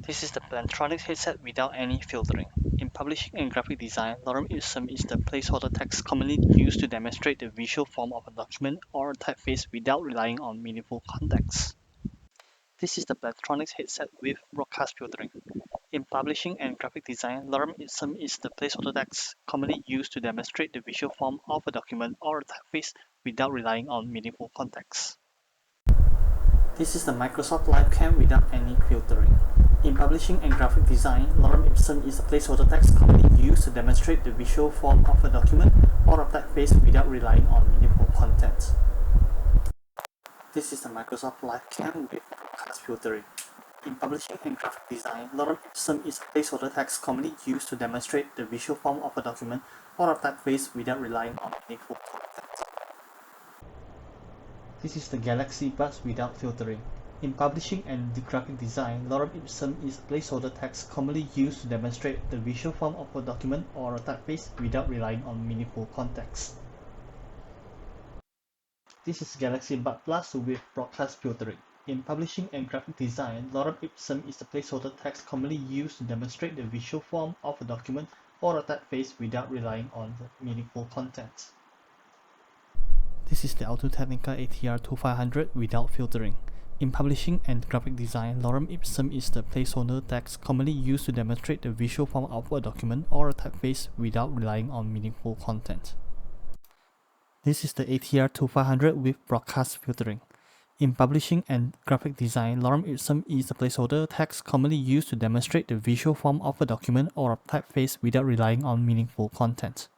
This is the Plantronics headset without any filtering. In publishing and graphic design, lorem ipsum is the placeholder text commonly used to demonstrate the visual form of a document or a typeface without relying on meaningful context. This is the Plantronics headset with broadcast filtering. In publishing and graphic design, lorem ipsum is the placeholder text commonly used to demonstrate the visual form of a document or a typeface without relying on meaningful context. This is the Microsoft LifeCam without any filtering. In publishing and graphic design, lorem ipsum is a placeholder text commonly used to demonstrate the visual form of a document or a typeface without relying on meaningful content. This is the Microsoft LifeCam with broadcast filtering. In publishing and graphic design, lorem ipsum is a placeholder text commonly used to demonstrate the visual form of a document or a typeface without relying on meaningful content. This is the Galaxy Buds without filtering. In publishing and graphic design, lorem ipsum is a placeholder text commonly used to demonstrate the visual form of a document or a typeface without relying on meaningful context. This is Galaxy Buds Plus with broadcast filtering. In publishing and graphic design, lorem ipsum is a placeholder text commonly used to demonstrate the visual form of a document or a typeface without relying on meaningful content. This is the Technica ATR 2500 without filtering. In publishing and graphic design, lorem ipsum is the placeholder text commonly used to demonstrate the visual form of a document or a typeface without relying on meaningful content. This is the ATR 2500 with broadcast filtering. In publishing and graphic design, lorem ipsum is the placeholder text commonly used to demonstrate the visual form of a document or a typeface without relying on meaningful content.